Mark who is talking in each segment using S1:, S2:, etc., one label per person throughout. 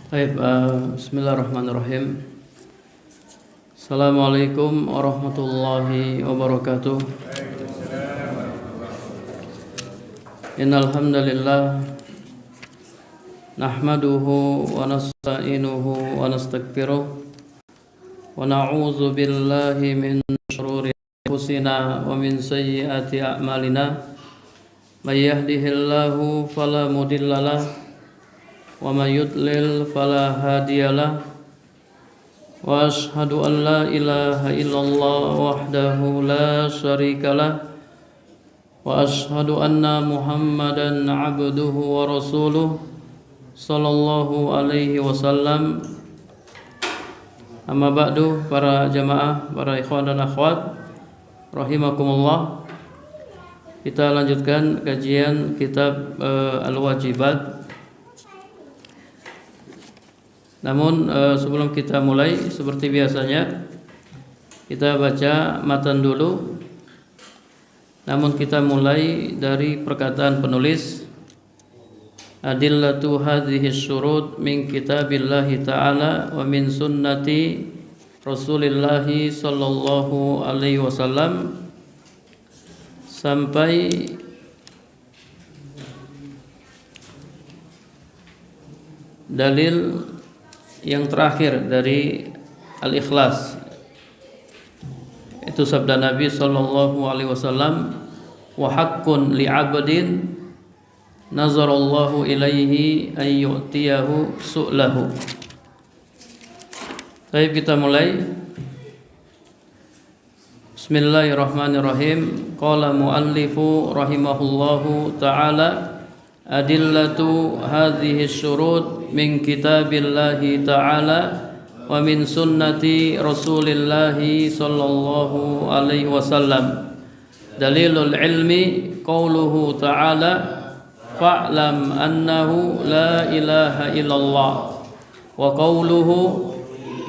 S1: Baik, bismillahirrahmanirrahim. Assalamualaikum warahmatullahi wabarakatuh. Innal hamdalillah nahmaduhu wa nasta'inuhu wa nastaghfiruh wa na'udzu billahi min shururi anfusina wa min sayyiati a'malina. May yahdihillahu fala mudhillalah wa may yudlil fala hadiyalah. Wa ashhadu an la ilaha illallah wahdahu la syarikalah wa ashhadu anna Muhammadan abduhu wa rasuluh sallallahu alaihi wasallam. Amma ba'du, para jamaah, para ikhwan dan akhwat rahimakumullah. Kita lanjutkan kajian kitab Al-Wajibat. Namun sebelum kita mulai, seperti biasanya kita baca matan dulu. Namun kita mulai dari perkataan penulis, adillatu hadhihi syurut min kitabillahi ta'ala wa min sunnati rasulillahi sallallahu alaihi wasallam, sampai dalil yang terakhir dari Al-Ikhlas. Itu sabda Nabi sallallahu alaihi wasallam, wa haqqun li'abdin nazarallahu ilaihi ay yu'tiyahu su'lahu. Baik, kita mulai. Bismillahirrahmanirrahim. Qala muallifu rahimahullahu ta'ala, adillatu hadhihi syurut min kitabillahi ta'ala wa min sunnati rasulillahi sallallahu alaihi wasallam. Dalilul ilmi qauluhu ta'ala, fa'lam annahu la ilaha illallah, wa qauluhu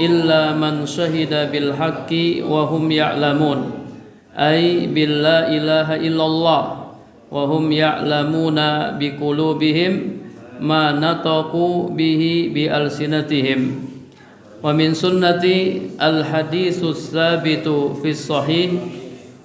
S1: illa man syahida bil haqqi wa hum ya'lamun, ay bil la ilaha illallah wa hum ya'lamuna bi qulubihim ma nataqu bihi bi alsinatihim. Wa min sunnati al haditsus sabitu fi sahih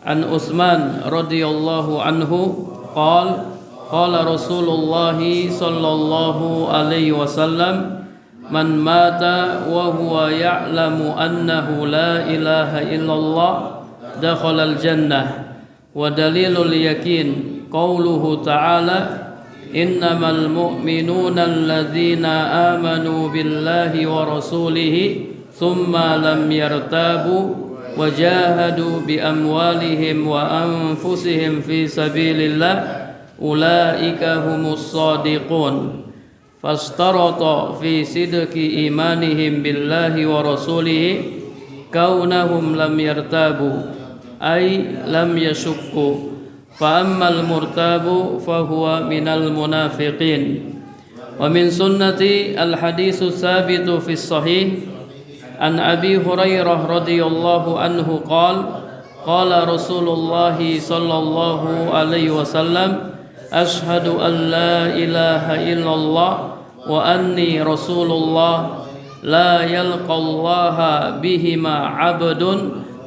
S1: an Utsman radhiyallahu anhu qala Rasulullah sallallahu alaihi wasallam, man mata wa huwa ya'lamu annahu la ilaha illallah dakhala al jannah. Wa dalilul yakin qauluhu ta'ala, innamal mu'minuna alladzina amanu billahi wa rasulihi thumma lam yartabu wa jahadu bi amwalihim wa anfusihim fi sabilillah ulaika humus shadiqun. Fastarata fi sidqi imanihim billahi wa rasulihi kaunahum lam yartabu ay lam yashukku. فأما المرتاب فهو من المنافقين. ومن سنة الحديث الثابت في الصحيح عن أبي هريرة رضي الله عنه قال رسول الله صلى الله عليه وسلم أشهد أن لا إله إلا الله وأني رسول الله لا يلقى الله بهما عبد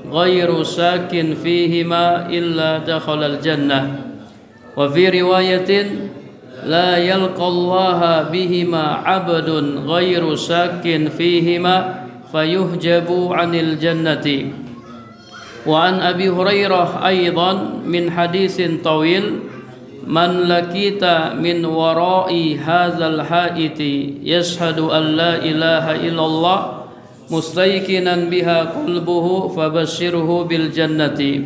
S1: غير شاك فيهما إلا دخل الجنة. وفي رواية لا يلقى الله بهما عبد غير شاك فيهما فيحجب عن الجنة. وعن أبي هريرة أيضا من حديث طويل، من لقيت من وراء هذا الحائط يشهد أن لا إله إلا الله mustayqinan biha qalbuhu fabashshirhu bil jannati.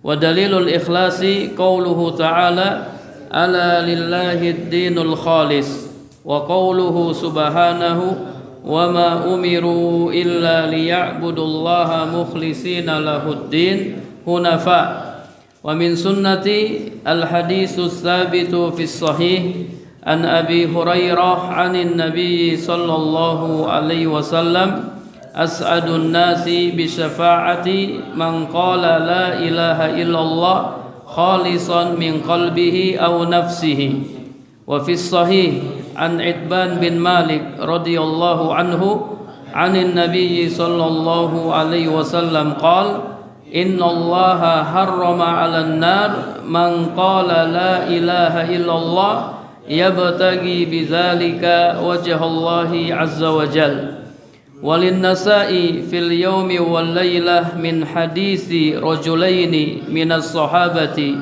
S1: Wa dalilul ikhlasi qauluhu ta'ala, ala lillahi ad-dinul khalis, wa qauluhu subhanahu wa ma umiru illa liya'budullaha mukhlishina lahud-din hunafa. Wa min sunnati al-haditsus tsabitu fis sahih an Abi Hurairah anin Nabi sallallahu alaihi wasallam, as'adun nasi bi syafa'ati man qala la ilaha illallah khalisan min qalbihi aw nafsihi. Wa fis sahih an Itban bin Malik radhiyallahu anhu anin Nabi sallallahu alaihi wasallam qala innallaha harrama 'alan nar man qala la ilaha illallah yabtaghi bidzalika wajhallahi azza wa jalla. Walin nasa'i fil yaumi wal lailah min hadisi rajulaini minas sahabati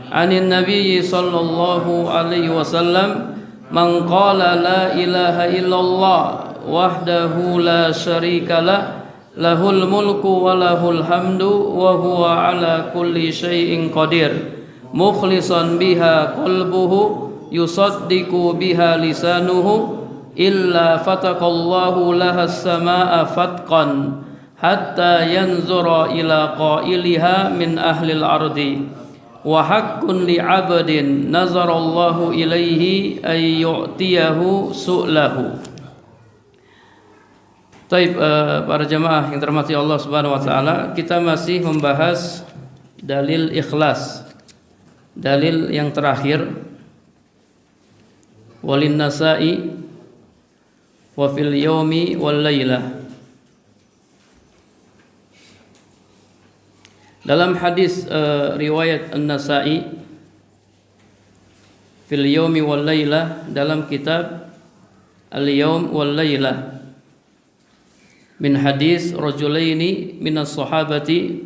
S1: anin nabiyyi sallallahu alaihi wasallam man qala la ilaha illallah wahdahu la syarika lah lahul mulku wa lahul hamdu wa huwa ala kulli syai'in qadir mukhlishan biha qalbuhu yusaddiqu biha lisanuhu illa fataqallahu lahas samaa fatqan hatta yanzura ila qailiha min ahlil ardi wa haqqun li 'abdin nazarallahu ilaihi ay yu'tiyahu su'lahu. Taib, para jemaah yang dirahmati Allah Subhanahu wa taala, kita masih membahas dalil ikhlas. Dalil yang terakhir, walin nasa'i wa fil yaumi wal lailah. Dalam hadis riwayat An-Nasa'i fil yaumi wal lailah, dalam kitab Al-Yaum wal Lailah, min hadis rajulaini minas sahabati,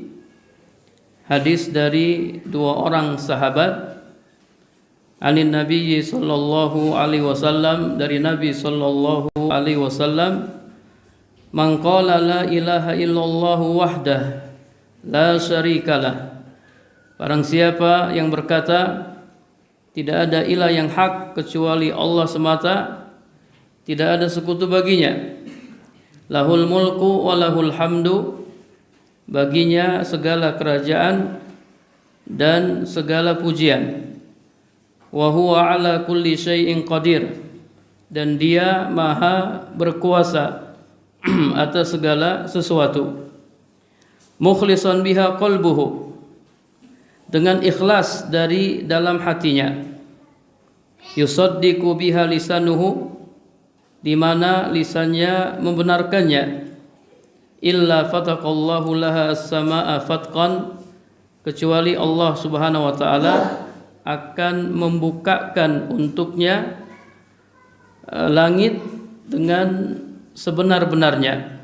S1: hadis dari dua orang sahabat, anin Nabi sallallahu alaihi wasallam, dari Nabi sallallahu alaihi wasallam, man qala la ilaha illallah wahdah la syarikalah, barang siapa yang berkata tidak ada ilah yang hak kecuali Allah semata, tidak ada sekutu baginya, lahul mulku wa lahul hamdu, baginya segala kerajaan dan segala pujian, wa huwa ala kulli syai'in qadir, dan dia maha berkuasa atas segala sesuatu, mukhlishan biha qalbuhu, dengan ikhlas dari dalam hatinya, yusaddiqu biha lisanuhu, di mana lisannya membenarkannya, illa fataqallahu laha as-samaa fatqan, kecuali Allah Subhanahu wa taala akan membukakan untuknya langit dengan sebenar-benarnya,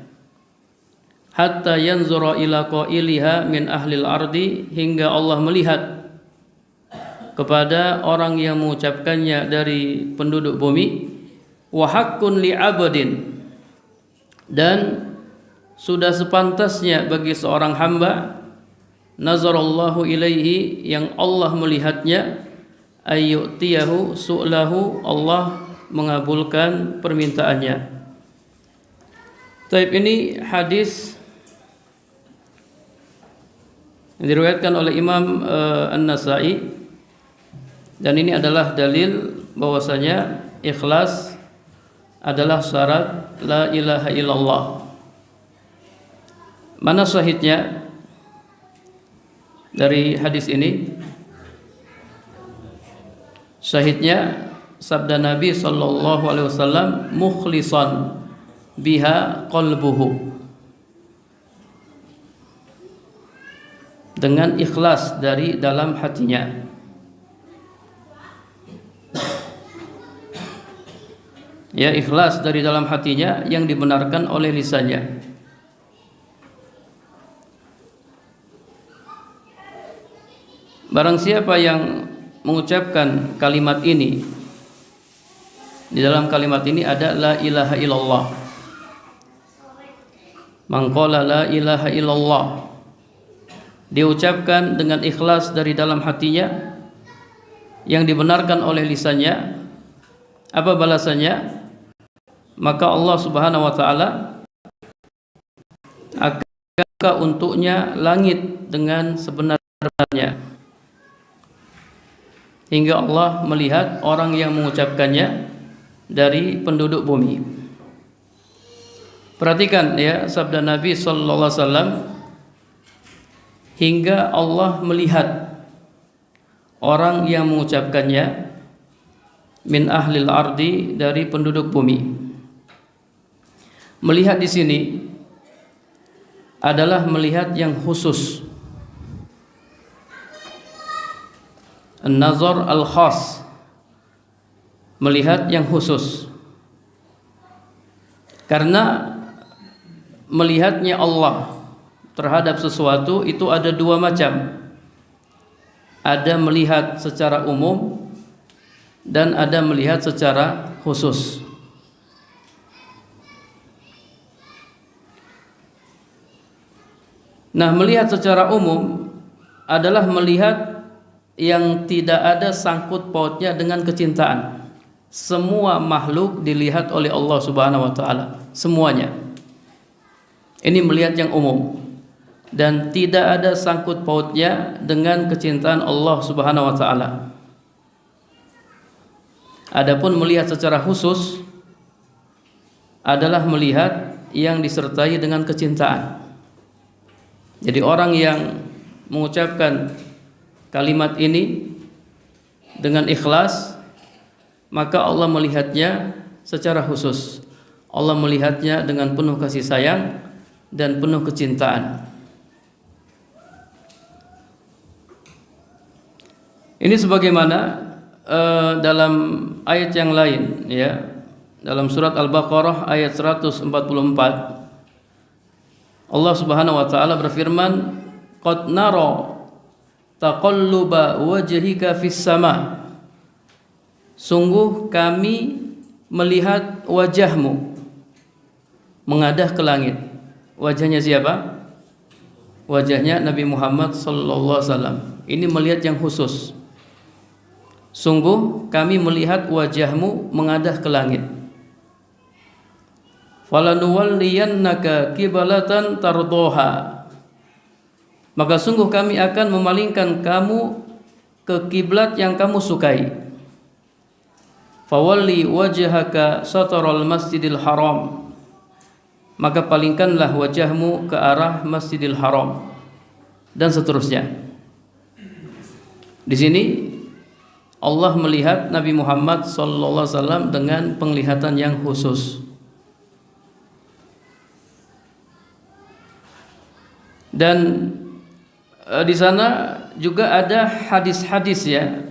S1: hatta yanzura ila qailiha min ahlil ardi, hingga Allah melihat kepada orang yang mengucapkannya dari penduduk bumi, wa haqqun li 'abdin, dan sudah sepantasnya bagi seorang hamba, nazarallahu ilaihi, yang Allah melihatnya, ayyutiyahu su'lahu, Allah mengabulkan permintaannya. Taib, ini hadis yang diriwayatkan oleh Imam An-Nasa'i, dan ini adalah dalil bahwasanya ikhlas adalah syarat la ilaha illallah. Mana syahidnya dari hadis ini? Syahidnya sabda Nabi sallallahu alaihi wasallam, mukhlishan biha qalbuhu, dengan ikhlas dari dalam hatinya. Ya, ikhlas dari dalam hatinya yang dibenarkan oleh lisannya. Barang siapa yang mengucapkan kalimat ini, di dalam kalimat ini ada la ilaha illallah. Man qala la ilaha illallah, diucapkan dengan ikhlas dari dalam hatinya, yang dibenarkan oleh lisannya. Apa balasannya? Maka Allah Subhanahu wa taala akan buka untuknya langit dengan sebenar-benarnya, hingga Allah melihat orang yang mengucapkannya dari penduduk bumi. Perhatikan ya sabda Nabi sallallahu alaihi wasallam, hingga Allah melihat orang yang mengucapkannya min ahlil ardi, dari penduduk bumi. Melihat di sini adalah melihat yang khusus, an-nazar al-khas, melihat yang khusus. Karena melihatnya Allah terhadap sesuatu itu ada dua macam. Ada melihat secara umum dan ada melihat secara khusus. Nah, melihat secara umum adalah melihat yang tidak ada sangkut pautnya dengan kecintaan. Semua makhluk dilihat oleh Allah Subhanahu wa taala, semuanya. Ini melihat yang umum dan tidak ada sangkut pautnya dengan kecintaan Allah Subhanahu wa taala. Adapun melihat secara khusus adalah melihat yang disertai dengan kecintaan. Jadi orang yang mengucapkan kalimat ini dengan ikhlas, maka Allah melihatnya secara khusus. Allah melihatnya dengan penuh kasih sayang dan penuh kecintaan. Ini sebagaimana dalam ayat yang lain, ya, dalam surat Al-Baqarah ayat 144, Allah Subhanahu wa taala berfirman, "Qad nara taqalluba wajhika fis sama." Sungguh kami melihat wajahmu mengadah ke langit. Wajahnya siapa? Wajahnya Nabi Muhammad sallallahu alaihi wasallam. Ini melihat yang khusus. Sungguh kami melihat wajahmu mengadah ke langit. Falanuwalliyannaka qiblatan tardoha. Maka sungguh kami akan memalingkan kamu ke kiblat yang kamu sukai. Fawalli wajhaka satral masjidil haram. Maka palingkanlah wajahmu ke arah Masjidil Haram, dan seterusnya. Di sini Allah melihat Nabi Muhammad SAW dengan penglihatan yang khusus. Dan di sana juga ada hadis-hadis, ya,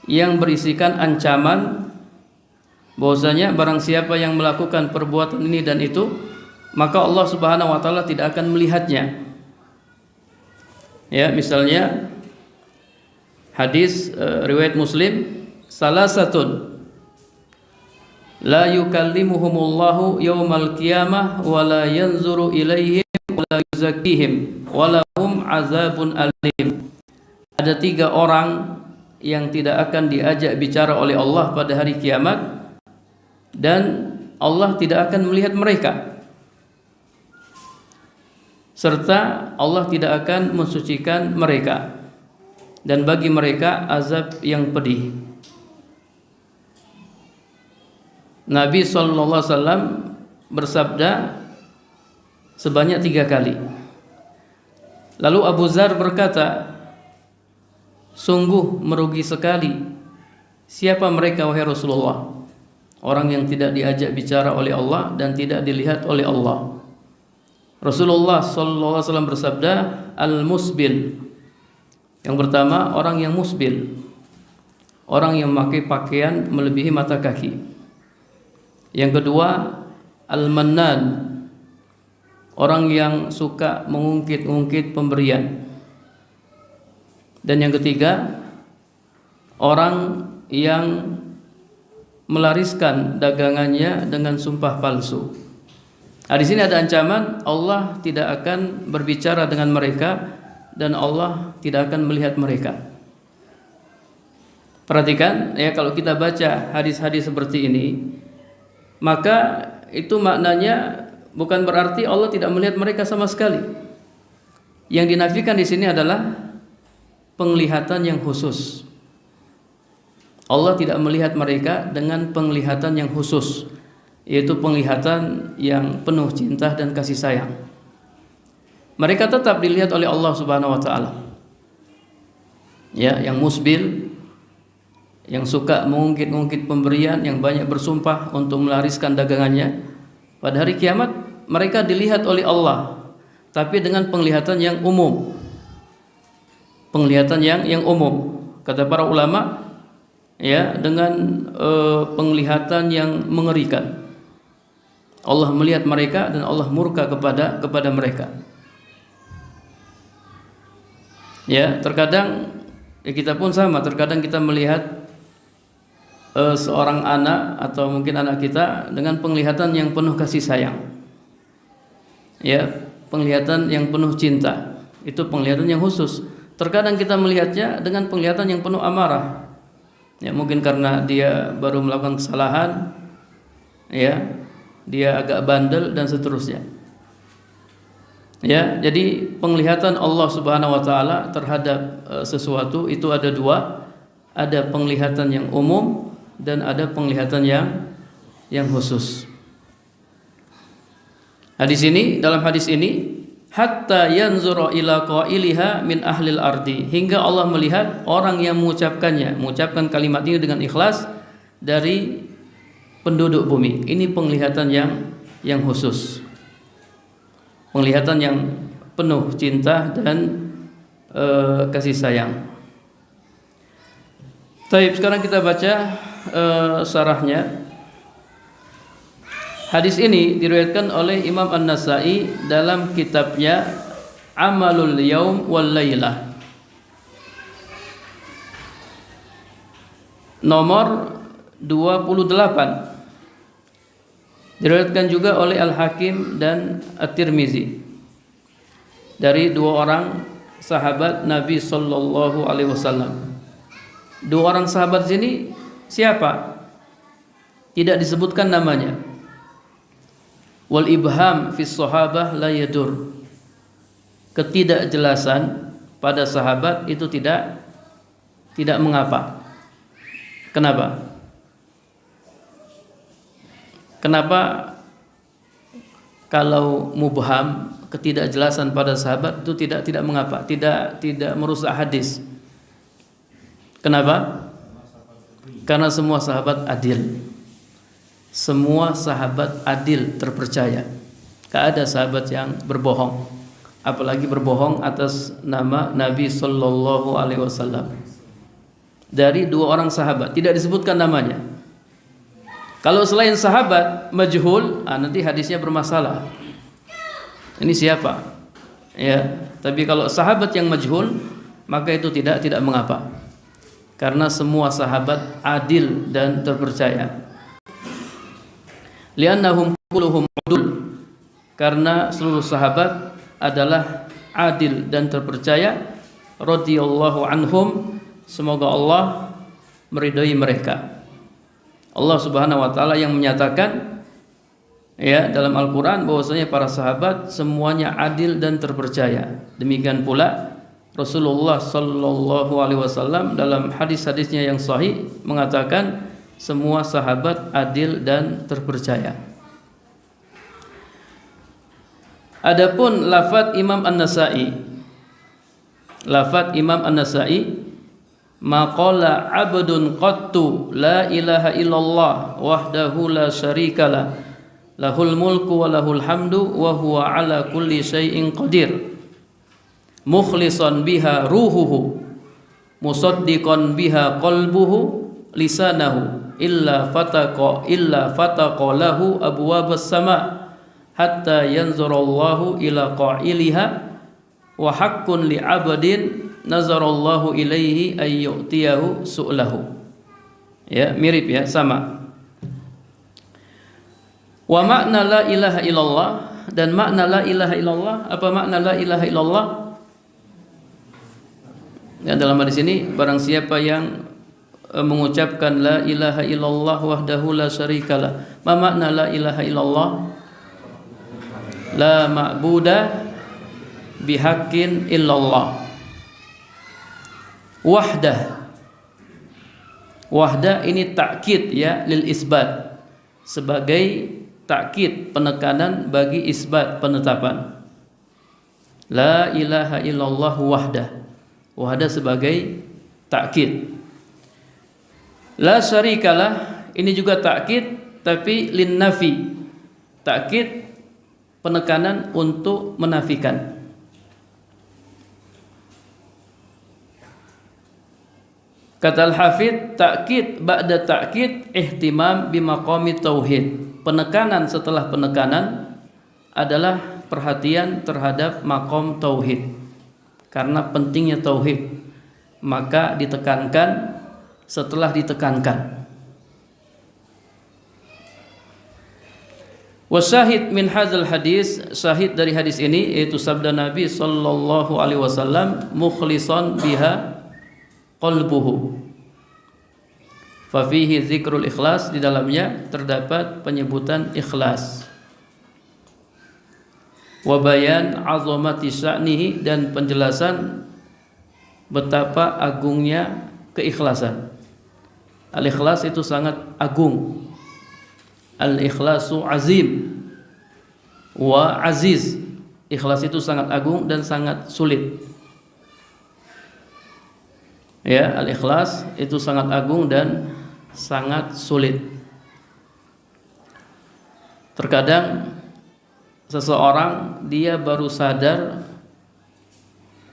S1: yang berisikan ancaman bahwasanya barang siapa yang melakukan perbuatan ini dan itu, maka Allah Subhanahu wa taala tidak akan melihatnya. Ya, misalnya hadis riwayat Muslim, salasatun la yukallimuhumullahu yaumal qiyamah wa la yanzuru ilaihim wa la yuzakkihim wa lahum azabun alim. Ada 3 orang yang tidak akan diajak bicara oleh Allah pada hari kiamat, dan Allah tidak akan melihat mereka, serta Allah tidak akan mensucikan mereka, dan bagi mereka azab yang pedih. Nabi SAW bersabda sebanyak 3 kali. Lalu Abu Dzar berkata, "Sungguh merugi sekali. Siapa mereka wahai Rasulullah?" Orang yang tidak diajak bicara oleh Allah dan tidak dilihat oleh Allah. Rasulullah SAW bersabda, al-musbil. Yang pertama, orang yang musbil, orang yang memakai pakaian melebihi mata kaki. Yang kedua, al-mannan, orang yang suka mengungkit-ungkit pemberian. Dan yang ketiga, orang yang melariskan dagangannya dengan sumpah palsu. Nah, di sini ada ancaman, Allah tidak akan berbicara dengan mereka dan Allah tidak akan melihat mereka. Perhatikan, ya, kalau kita baca hadis-hadis seperti ini, maka itu maknanya bukan berarti Allah tidak melihat mereka sama sekali. Yang dinafikan di sini adalah penglihatan yang khusus. Allah tidak melihat mereka dengan penglihatan yang khusus, yaitu penglihatan yang penuh cinta dan kasih sayang. Mereka tetap dilihat oleh Allah Subhanahu wa taala. Ya, yang musbil, yang suka mengungkit-ungkit pemberian, yang banyak bersumpah untuk melariskan dagangannya. Pada hari kiamat mereka dilihat oleh Allah, tapi dengan penglihatan yang umum. Penglihatan yang umum. Kata para ulama, ya, dengan penglihatan yang mengerikan. Allah melihat mereka dan Allah murka kepada mereka. Ya, terkadang ya kita pun sama, terkadang kita melihat seorang anak atau mungkin anak kita dengan penglihatan yang penuh kasih sayang. Ya, penglihatan yang penuh cinta. Itu penglihatan yang khusus. Terkadang kita melihatnya dengan penglihatan yang penuh amarah. Ya, mungkin karena dia baru melakukan kesalahan, ya, dia agak bandel dan seterusnya. Ya, jadi penglihatan Allah Subhanahu wa taala terhadap sesuatu itu ada dua, ada penglihatan yang umum dan ada penglihatan yang khusus. Dalam hadis ini hatta yanzura ila qailiha min ahlil ardi, hingga Allah melihat orang yang mengucapkan kalimat ini dengan ikhlas dari penduduk bumi. Ini penglihatan yang khusus, penglihatan yang penuh cinta dan kasih sayang. Baik, sekarang kita baca syarahnya. Hadis ini diriwayatkan oleh Imam An-Nasa'i dalam kitabnya Amalul Yaum wal Lailah, nomor 28. Diriwayatkan juga oleh Al-Hakim dan At-Tirmizi dari dua orang sahabat Nabi sallallahu alaihi wasallam. Dua orang sahabat sini siapa? Tidak disebutkan namanya. Wal ibham fi sahabah la yadur. Ketidakjelasan pada sahabat itu tidak mengapa. Kenapa? Kenapa kalau mubham, ketidakjelasan pada sahabat itu tidak mengapa, tidak merusak hadis. Kenapa? Karena semua sahabat adil. Semua sahabat adil, terpercaya. Tidak ada sahabat yang berbohong, apalagi berbohong atas nama Nabi sallallahu alaihi wasallam. Dari dua orang sahabat tidak disebutkan namanya. Kalau selain sahabat majhul, nanti hadisnya bermasalah. Ini siapa? Ya, tapi kalau sahabat yang majhul, maka itu tidak mengapa. Karena semua sahabat adil dan terpercaya. Li'annahum kulluhum udul, karena seluruh sahabat adalah adil dan terpercaya. Radhiyallahu anhum, semoga Allah meridhai mereka. Allah Subhanahu wa taala yang menyatakan ya dalam Al-Qur'an bahwasanya para sahabat semuanya adil dan terpercaya. Demikian pula Rasulullah sallallahu alaihi wasallam dalam hadis-hadisnya yang sahih mengatakan semua sahabat adil dan terpercaya. Adapun lafaz Imam An-Nasa'i, maqala abdun qattu la ilaha illallah wahdahu la syarikalah lahul mulku wa lahul hamdu wa huwa ala kulli syai'in qadir mukhlishan biha ruhuhu musaddiqan biha qalbuhu lisanahu illa fataqa lahu abwabas sama hatta yanzurallahu ila qailiha wa haqqun li 'abdin nazarallahu ilaihi ay yu'tiyahu su'lahu. Ya, mirip ya, sama. Wa makna la ilaha illallah, dan makna la ilaha illallah, apa makna la ilaha illallah? Ya, dalam hadis ini barang siapa yang mengucapkan la ilaha illallah wahdahu la syarikalah. Ma makna la ilaha illallah? La ma'buda bihaqqin illallah. Wahdah ini takkid ya lil isbat, sebagai takkid, penekanan bagi isbat, penetapan. La ilaha illallah wahdah sebagai takkid. La syarikalah ini juga takkid tapi lin nafi. Takkid penekanan untuk menafikan. Kata Al-Hafidz, takkid ba'da takkid ihtimam bimaqami tauhid. Penekanan setelah penekanan adalah perhatian terhadap maqam tauhid. Karena pentingnya tauhid, maka ditekankan setelah ditekankan. Wasyahid min hadzal hadis, syahid dari hadis ini yaitu sabda Nabi sallallahu alaihi wasallam, mukhlishan biha qalbuhu. Fa fihi dzikrul ikhlas, di dalamnya terdapat penyebutan ikhlas. Wa bayan 'azamati sya'nihi, dan penjelasan betapa agungnya keikhlasan. Al-ikhlas itu sangat agung. Al-ikhlasu azim wa aziz. Ikhlas itu sangat agung dan sangat sulit. Ya, al-ikhlas itu sangat agung dan sangat sulit. Terkadang seseorang dia baru sadar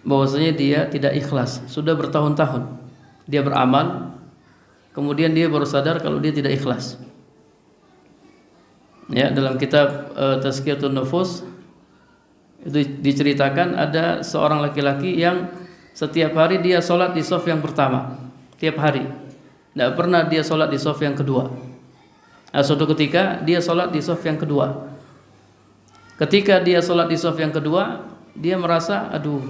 S1: bahwasanya dia tidak ikhlas. Sudah bertahun-tahun dia beramal, kemudian dia baru sadar kalau dia tidak ikhlas. Ya, dalam kitab Tazkiyatun Nufus itu diceritakan ada seorang laki-laki yang setiap hari dia sholat di shaf yang pertama, tiap hari. Tidak pernah dia sholat di shaf yang kedua. Nah, suatu ketika dia sholat di shaf yang kedua. Ketika dia sholat di shaf yang kedua, dia merasa, aduh,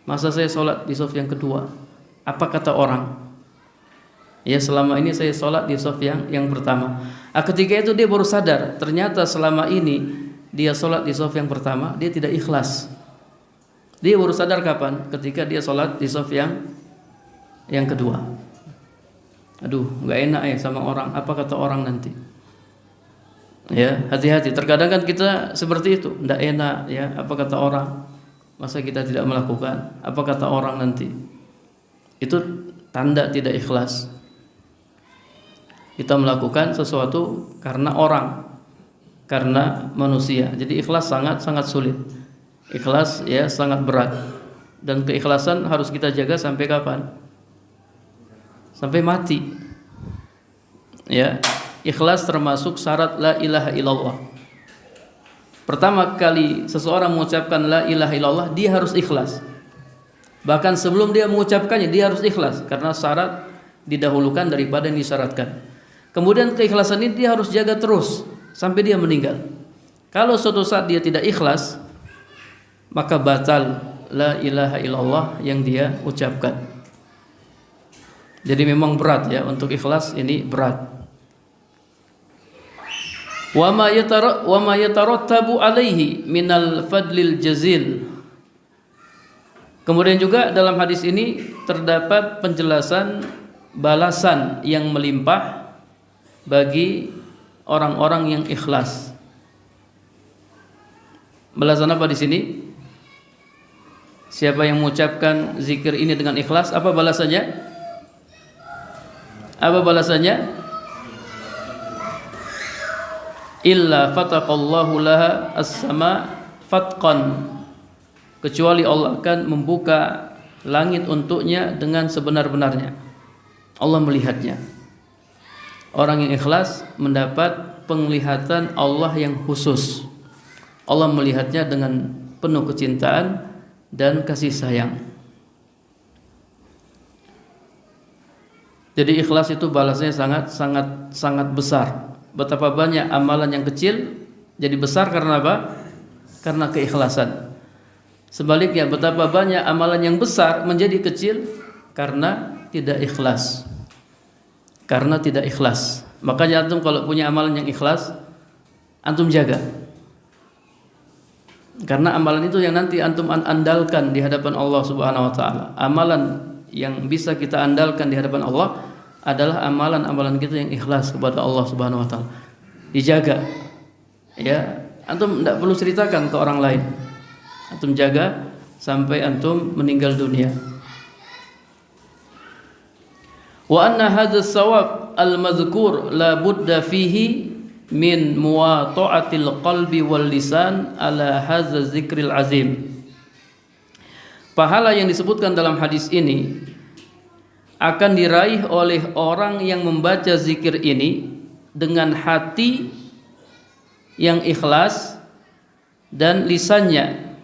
S1: masa saya sholat di shaf yang kedua? Apa kata orang? Ya, selama ini saya sholat di shaf yang pertama. Nah, ketika itu dia baru sadar, ternyata selama ini dia sholat di shaf yang pertama, dia tidak ikhlas. Dia baru sadar kapan? Ketika dia sholat di shaf yang kedua. Aduh, nggak enak ya sama orang. Apa kata orang nanti? Ya, hati-hati. Terkadang kan kita seperti itu, nggak enak ya. Apa kata orang? Masa kita tidak melakukan? Apa kata orang nanti? Itu tanda tidak ikhlas. Kita melakukan sesuatu karena orang, karena manusia. Jadi ikhlas sangat sulit. Ikhlas ya sangat berat. Dan keikhlasan harus kita jaga sampai kapan? Sampai mati. Ya, ikhlas termasuk syarat la ilaha illallah. Pertama kali seseorang mengucapkan la ilaha illallah, dia harus ikhlas. Bahkan sebelum dia mengucapkannya, dia harus ikhlas karena syarat didahulukan daripada yang disyaratkan. Kemudian keikhlasan ini dia harus jaga terus sampai dia meninggal. Kalau suatu saat dia tidak ikhlas, maka batal la ilaha illallah yang dia ucapkan. Jadi memang berat ya, untuk ikhlas ini berat. Wa ma yatarattabu alaihi minal fadlil jazil. Kemudian juga dalam hadis ini terdapat penjelasan balasan yang melimpah bagi orang-orang yang ikhlas. Balasan apa di sini? Siapa yang mengucapkan zikir ini dengan ikhlas, apa balasannya? Apa balasannya? Illa fataqallahu laha as-sama fatqan. Kecuali Allah akan membuka langit untuknya dengan sebenar-benarnya. Allah melihatnya. Orang yang ikhlas mendapat penglihatan Allah yang khusus. Allah melihatnya dengan penuh kecintaan dan kasih sayang. Jadi ikhlas itu balasnya sangat besar. Betapa banyak amalan yang kecil jadi besar karena apa? Karena keikhlasan. Sebaliknya, betapa banyak amalan yang besar menjadi kecil karena tidak ikhlas. Karena tidak ikhlas. Makanya antum kalau punya amalan yang ikhlas, antum jaga. Karena amalan itu yang nanti antum andalkan di hadapan Allah Subhanahu wa taala. Amalan yang bisa kita andalkan di hadapan Allah adalah amalan-amalan kita yang ikhlas kepada Allah Subhanahu wa taala. Dijaga. Ya, antum tidak perlu ceritakan ke orang lain. Antum jaga sampai antum meninggal dunia. Wa anna hadzal sawab al-madhkur la budda fihi min muwata'atil qalbi wal lisan ala hadzal zikril azim. Pahala yang disebutkan dalam hadis ini akan diraih oleh orang yang membaca zikir ini dengan hati yang ikhlas dan lisannya.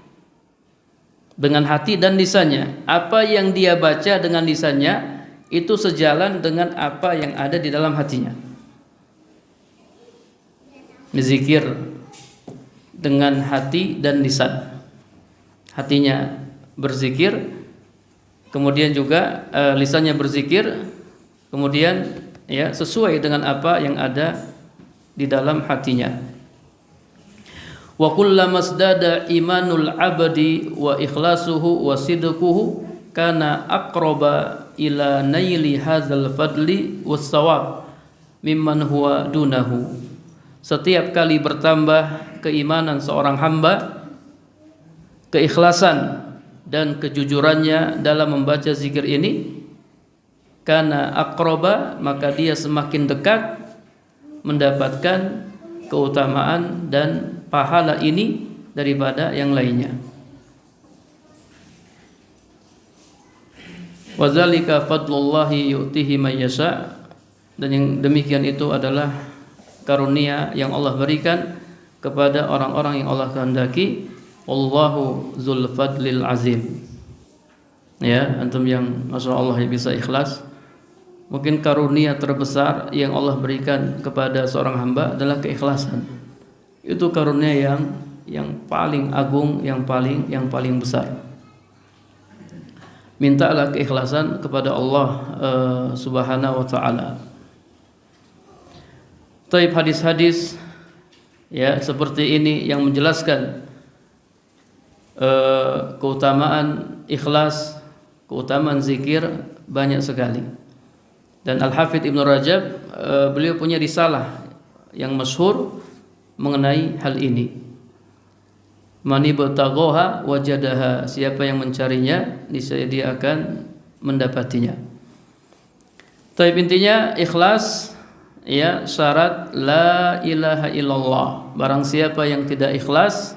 S1: Dengan hati dan lisannya. Apa yang dia baca dengan lisannya itu sejalan dengan apa yang ada di dalam hatinya. Zikir dengan hati dan lisan. Hatinya berzikir, kemudian juga lisannya berzikir, kemudian ya sesuai dengan apa yang ada di dalam hatinya. Wa kullama masdada imanul abdi wa ikhlasuhu wa sidquhu kana aqraba ila naili hadzal fadli was sawab mimman huwa dunahu. Setiap kali bertambah keimanan seorang hamba, keikhlasan dan kejujurannya dalam membaca zikir ini, karena aqraba, maka dia semakin dekat mendapatkan keutamaan dan pahala ini daripada yang lainnya. Wa dzalika fadlullahi yu'tihi may yasha, dan yang demikian itu adalah karunia yang Allah berikan kepada orang-orang yang Allah kehendaki. Wallahu dzul fadlil azim. Ya, antum yang masyaallah bisa ikhlas, mungkin karunia terbesar yang Allah berikan kepada seorang hamba adalah keikhlasan. Itu karunia yang paling agung, yang paling besar. Mintalah keikhlasan kepada Allah Subhanahu wa taala. Taib hadis-hadis ya seperti ini yang menjelaskan keutamaan ikhlas, keutamaan zikir banyak sekali. Dan Al-Hafidz Ibnu Rajab beliau punya risalah yang masyhur mengenai hal ini. Man ibtaghaha wajadaha, siapa yang mencarinya niscaya dia akan mendapatinya. Tapi intinya ikhlas ya syarat la ilaha illallah. Barang siapa yang tidak ikhlas,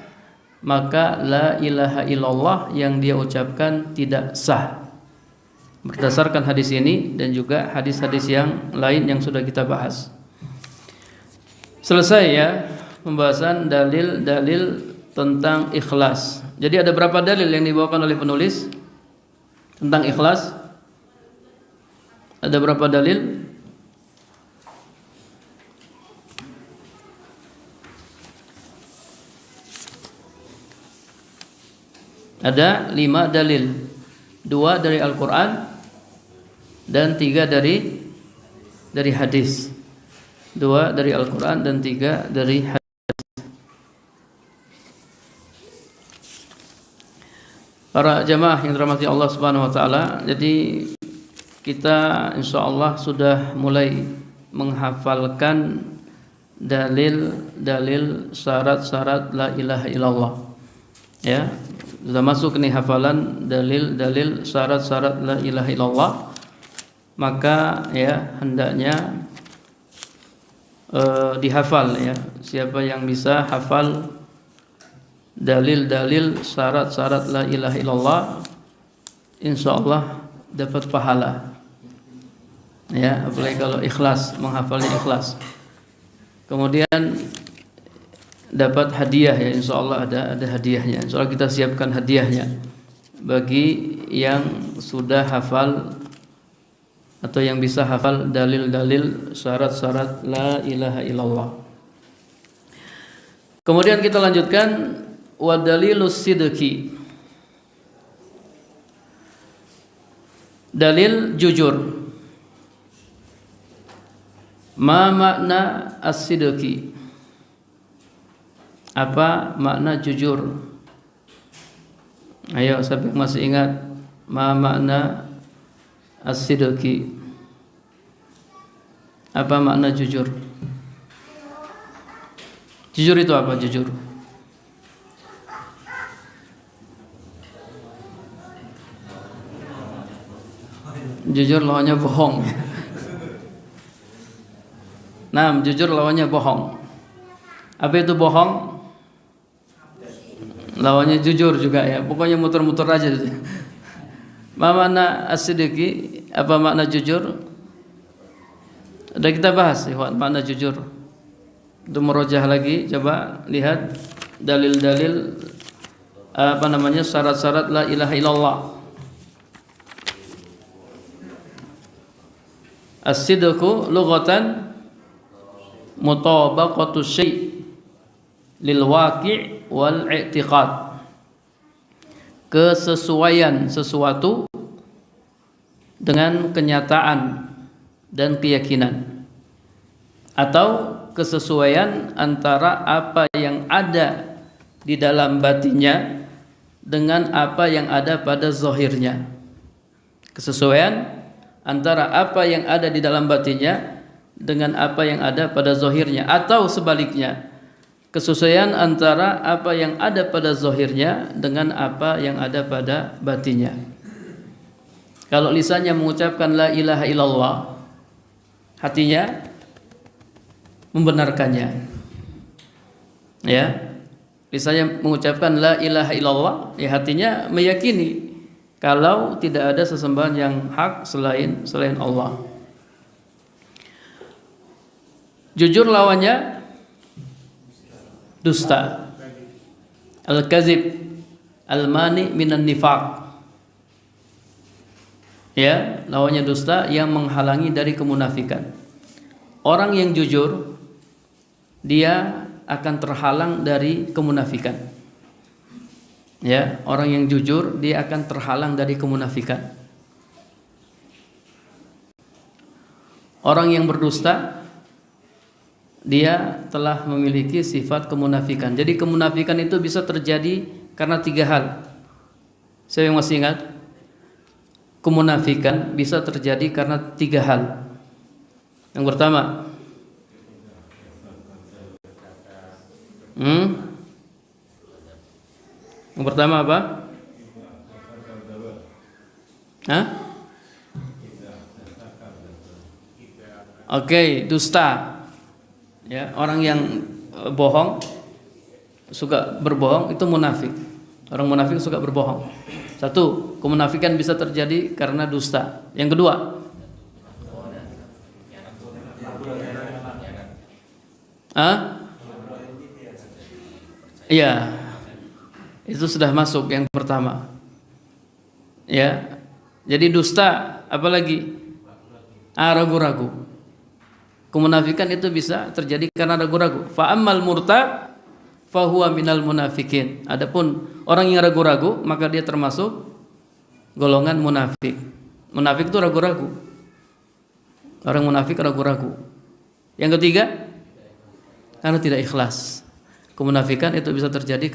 S1: maka la ilaha illallah yang dia ucapkan tidak sah. Berdasarkan hadis ini dan juga hadis-hadis yang lain yang sudah kita bahas. Selesai ya pembahasan dalil-dalil tentang ikhlas. Jadi ada berapa dalil yang dibawakan oleh penulis tentang ikhlas? Ada berapa dalil? Ada 5 dalil, 2 dari Al-Quran dan 3 dari hadis. 2 dari Al-Quran dan 3 dari hadis. Para jamaah yang dirahmati Allah Subhanahu wa taala, jadi kita insyaallah sudah mulai menghafalkan dalil-dalil syarat-syarat la ilaha illallah. Ya, sudah masuk nih hafalan dalil-dalil syarat-syarat la ilaha illallah. Maka ya hendaknya dihafal ya. Siapa yang bisa hafal dalil-dalil syarat-syarat la ilaha illallah, insyaallah dapat pahala. Ya, apalagi kalau ikhlas, menghafalnya ikhlas. Kemudian dapat hadiah ya, insyaallah ada hadiahnya. Insyaallah kita siapkan hadiahnya bagi yang sudah hafal atau yang bisa hafal dalil-dalil syarat-syarat la ilaha illallah. Kemudian kita lanjutkan wa dalilus sidqi. Dalil jujur. Ma makna as-sidqi? Apa makna jujur? Ayo, siapa yang masih ingat ma makna as-sidqi? Apa makna jujur? Jujur itu apa jujur? Jujur lawannya bohong. Nah, jujur lawannya bohong. Apa itu bohong? Lawannya jujur juga ya. Pokoknya muter-muter aja. Ma makna as-sidqi? Apa makna jujur? Udah kita bahas ya, makna jujur. Itu merojah lagi, coba lihat dalil-dalil syarat-syarat la ilaha illallah. As-sidqu lughatan mutabaqatu syai' lil waqi' wal i'tiqad. Kesesuaian sesuatu dengan kenyataan dan keyakinan, atau kesesuaian antara apa yang ada di dalam batinnya dengan apa yang ada pada zahirnya. Kesesuaian antara apa yang ada di dalam batinnya dengan apa yang ada pada zahirnya, atau sebaliknya, kesesuaian antara apa yang ada pada zahirnya dengan apa yang ada pada batinnya. Kalau lisannya mengucapkan la ilaha illallah, hatinya membenarkannya. Ya, lisannya mengucapkan la ilaha illallah, ya hatinya meyakini kalau tidak ada sesembahan yang hak selain Allah. Jujur lawannya dusta. Al-kazib, al-mani minan nifaq. Ya, lawannya dusta yang menghalangi dari kemunafikan. Orang yang jujur dia akan terhalang dari kemunafikan. Ya, orang yang jujur dia akan terhalang dari kemunafikan. Orang yang berdusta dia telah memiliki sifat kemunafikan. Jadi kemunafikan itu bisa terjadi karena 3 hal. Saya yang masih ingat, kemunafikan bisa terjadi karena 3 hal. Yang pertama, yang pertama apa? Oke, dusta. Ya, orang yang bohong, suka berbohong itu munafik. Orang munafik suka berbohong. 1, kemunafikan bisa terjadi karena dusta. Yang kedua, iya, itu sudah masuk yang pertama. Ya, jadi dusta, apalagi ragu-ragu. Kemunafikan itu bisa terjadi karena ragu-ragu. Fa ammal murtab fahuwa minal munafikin. Adapun orang yang ragu-ragu, maka dia termasuk golongan munafik. Munafik itu ragu-ragu. Orang munafik ragu-ragu. Yang ketiga, karena tidak ikhlas. Kemunafikan itu bisa terjadi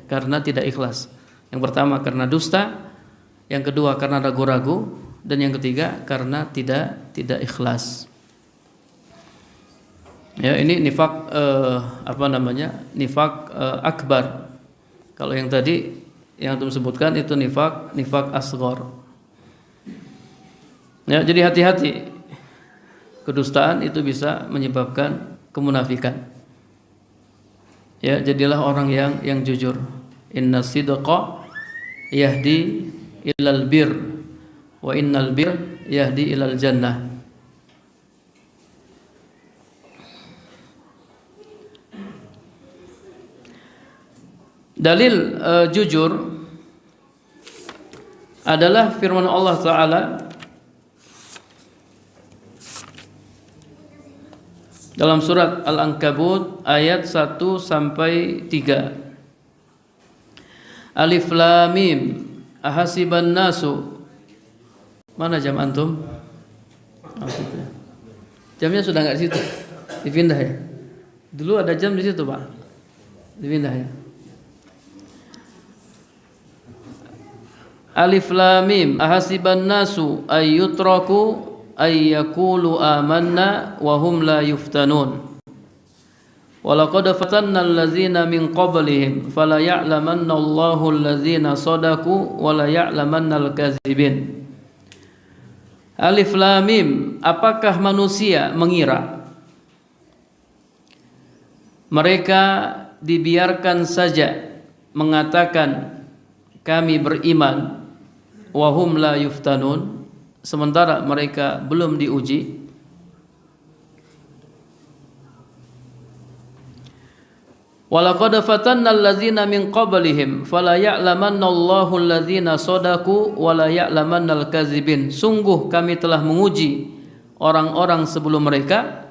S1: karena tidak ikhlas. Yang pertama karena dusta, yang kedua karena ragu-ragu, dan yang ketiga karena tidak ikhlas. Ya, ini nifak nifak akbar. Kalau yang tadi yang antum sebutkan itu nifak asghar. Ya, jadi hati-hati. Kedustaan itu bisa menyebabkan kemunafikan. Ya, jadilah orang yang jujur. Inna sidqa yahdi ilal bir wa innal bir yahdi ilal jannah. Dalil jujur adalah firman Allah Ta'ala dalam surat Al-Ankabut ayat 1 sampai 3. Alif Lam Mim ahasiban nasu. Mana jam antum? Jamnya sudah enggak di situ. Dipindah ya. Dulu ada jam di situ, Pak. Dipindah ya. Alif Lam Mim ahasiban nasu ayyutraku ayyakulu amanna wa hum la yuftanun. Walaqad fatanna allazina min qablihim fala ya'lamanna Allahu allazina sadaqu wa la ya'lamanna al-kadzibin. Alif Lam Mim, apakah manusia mengira? mereka dibiarkan saja mengatakan kami beriman, wahum la yuftanun, sementara mereka belum diuji. Walaqad fatanna alladzina min qablihim fala ya'lamanna Allahu alladzina shadaqu wa la ya'lamannal kadzibin. Sungguh kami telah menguji orang-orang sebelum mereka,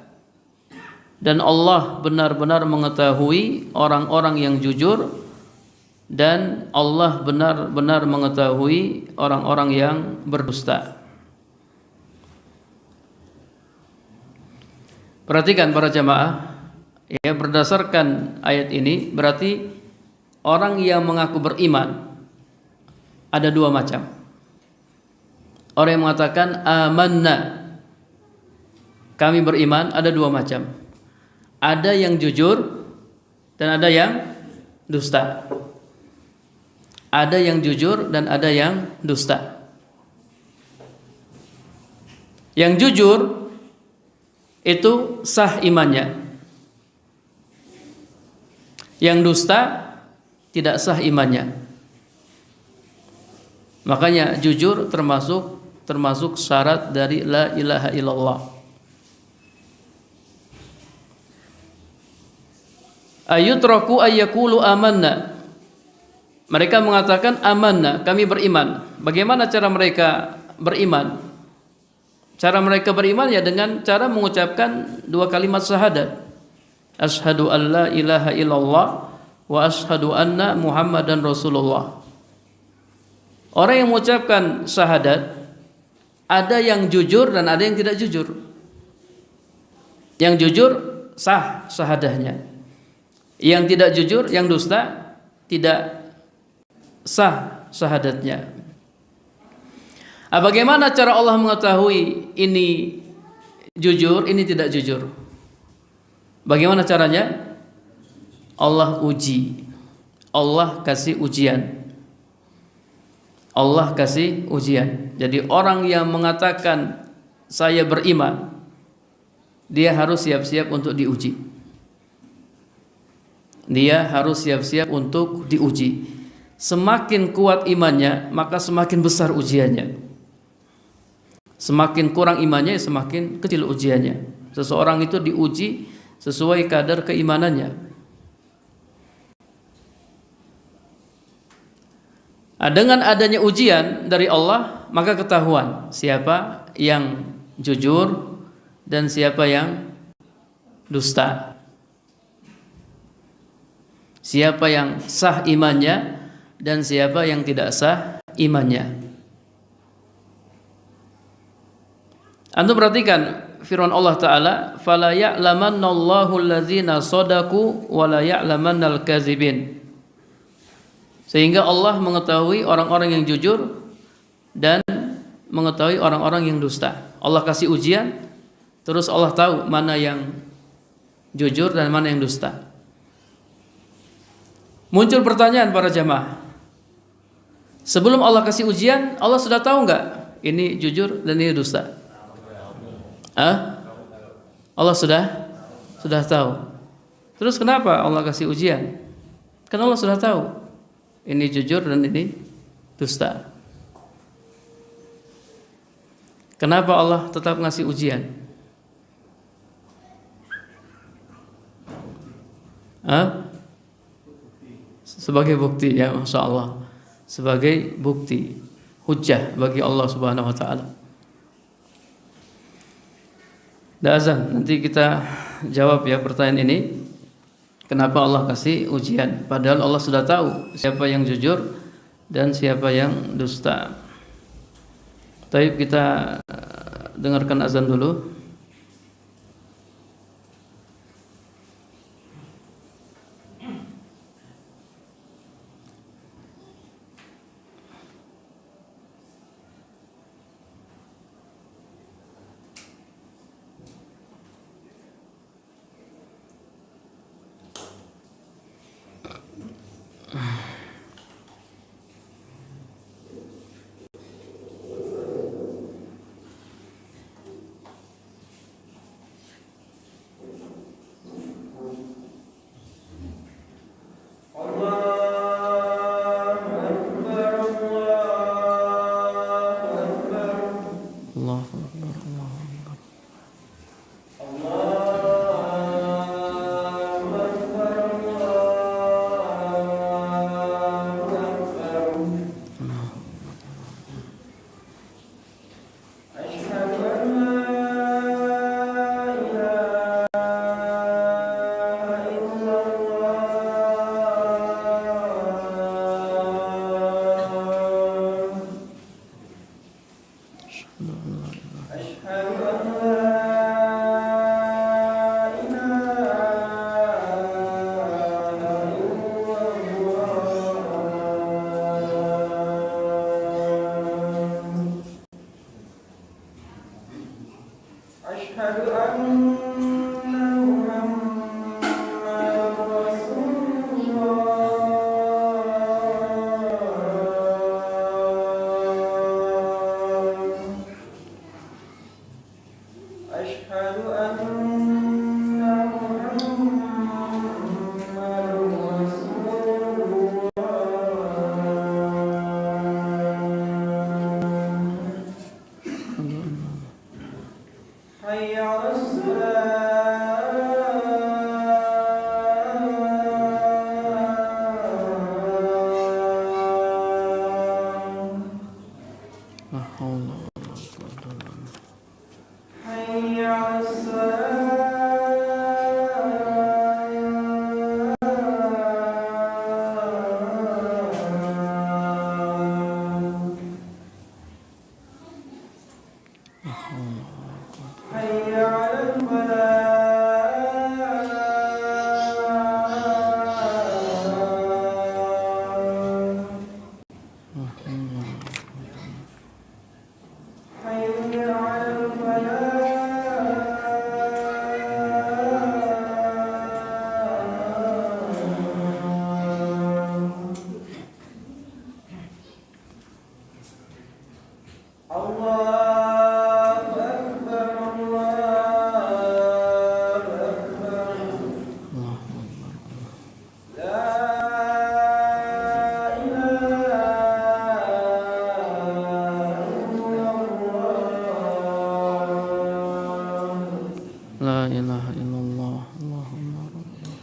S1: dan Allah benar-benar mengetahui orang-orang yang jujur, dan Allah benar-benar mengetahui orang-orang yang berdusta. Perhatikan para jamaah, ya, berdasarkan ayat ini berarti orang yang mengaku beriman ada dua macam. Orang yang mengatakan amanna, kami beriman, ada dua macam. Ada yang jujur dan ada yang dusta. Ada yang jujur dan ada yang dusta. Yang jujur itu sah imannya. Yang dusta tidak sah imannya. Makanya jujur termasuk syarat dari la ilaha illallah. Ayutraku ayyakulu amanna. Mereka mengatakan amanna, kami beriman. Bagaimana cara mereka beriman? Cara mereka beriman ya dengan cara mengucapkan dua kalimat syahadat. Asyhadu an la ilaha illallah wa asyhadu anna Muhammadan Rasulullah. Orang yang mengucapkan syahadat ada yang jujur dan ada yang tidak jujur. Yang jujur sah syahadahnya. Yang tidak jujur, yang dusta tidak sah syahadatnya. Bagaimana cara Allah mengetahui ini jujur, ini tidak jujur? Bagaimana caranya? Allah uji. Allah kasih ujian. Allah kasih ujian. Jadi orang yang mengatakan saya beriman, dia harus siap-siap untuk diuji. Dia harus siap-siap untuk diuji. Semakin kuat imannya, maka semakin besar ujiannya. Semakin kurang imannya, semakin kecil ujiannya. Seseorang itu diuji sesuai kadar keimanannya. Dengan adanya ujian dari Allah, maka ketahuan siapa yang jujur dan siapa yang dusta. Siapa yang sah imannya dan siapa yang tidak sah imannya. Antum perhatikan firman Allah Ta'ala, fala ya'lamannallahu allazina shadaqu wa la ya'lamannal kadzibin. Sehingga Allah mengetahui orang-orang yang jujur dan mengetahui orang-orang yang dusta. Allah kasih ujian, terus Allah tahu mana yang jujur dan mana yang dusta. Muncul pertanyaan para jamaah, sebelum Allah kasih ujian, Allah sudah tahu nggak ini jujur dan ini dusta? Allah sudah tahu. Terus kenapa Allah kasih ujian? Karena Allah sudah tahu ini jujur dan ini dusta. Kenapa Allah tetap ngasih ujian? Sebagai bukti, ya, Masya Allah. Sebagai bukti, hujjah bagi Allah Subhanahu Wa Taala. Dah azan, nanti kita jawab ya pertanyaan ini. Kenapa Allah kasih ujian? Padahal Allah sudah tahu siapa yang jujur dan siapa yang dusta. Baik, kita dengarkan azan dulu. Allahu Akbar, Allahu Akbar. La ilaha illallah, Allahumma rabbana.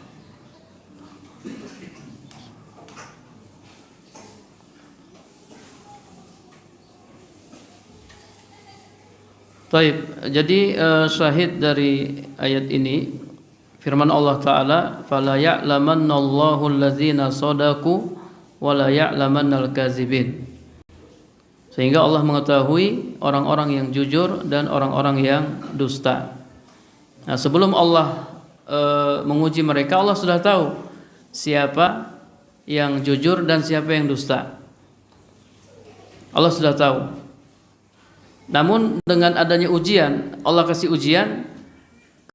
S1: Baik, jadi syahid dari ayat ini firman Allah Ta'ala, fala ya'lamannallahu allazina shadaku wa la ya'lamannal kazibin. Sehingga Allah mengetahui orang-orang yang jujur dan orang-orang yang dusta. Nah, sebelum Allah menguji mereka, Allah sudah tahu siapa yang jujur dan siapa yang dusta. Allah sudah tahu. Namun dengan adanya ujian, Allah kasih ujian,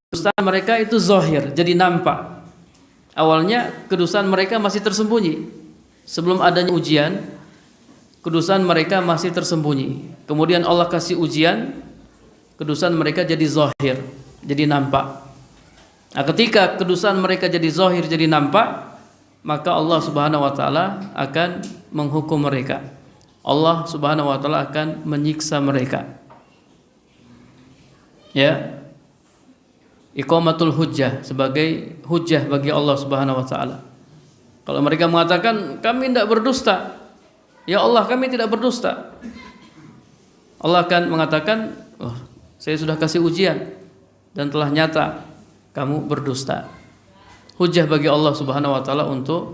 S1: kedustaan mereka itu zahir, jadi nampak. Awalnya kedustaan mereka masih tersembunyi. Sebelum adanya ujian, kedustaan mereka masih tersembunyi. Kemudian Allah kasih ujian, kedustaan mereka jadi zahir, jadi nampak. Nah, ketika kedustaan mereka jadi zahir, jadi nampak, maka Allah Subhanahu wa taala akan menghukum mereka. Allah Subhanahu wa taala akan menyiksa mereka. Ya. Iqamatul hujjah, sebagai hujjah bagi Allah Subhanahu wa taala. Kalau mereka mengatakan kami tidak berdusta, ya Allah kami tidak berdusta, Allah akan mengatakan, oh, saya sudah kasih ujian dan telah nyata kamu berdusta. Hujjah bagi Allah Subhanahu wa taala untuk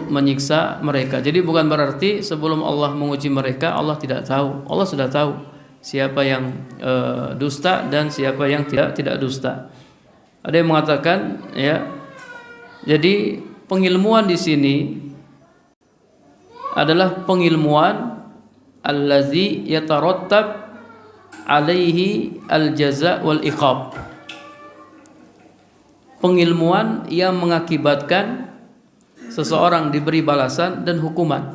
S1: menyiksa mereka. Jadi bukan berarti sebelum Allah menguji mereka Allah tidak tahu. Allah sudah tahu siapa yang dusta dan siapa yang tidak dusta. Ada yang mengatakan, ya, jadi pengilmuan di sini adalah pengilmuan allazi yatarattab alaihi al-jaza wal iqab. Pengilmuan yang mengakibatkan seseorang diberi balasan dan hukuman.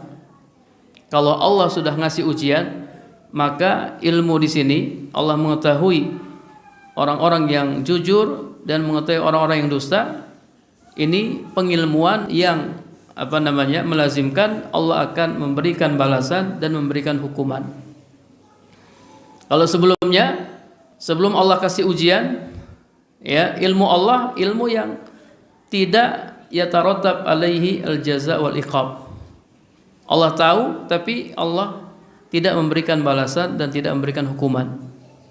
S1: Kalau Allah sudah ngasih ujian, maka ilmu di sini Allah mengetahui orang-orang yang jujur dan mengetahui orang-orang yang dusta. Ini pengilmuan yang melazimkan Allah akan memberikan balasan dan memberikan hukuman. Kalau sebelumnya, sebelum Allah kasih ujian, ya, ilmu Allah ilmu yang tidak yatarattab alaihi al-jaza wal iqab. Allah tahu tapi Allah tidak memberikan balasan dan tidak memberikan hukuman.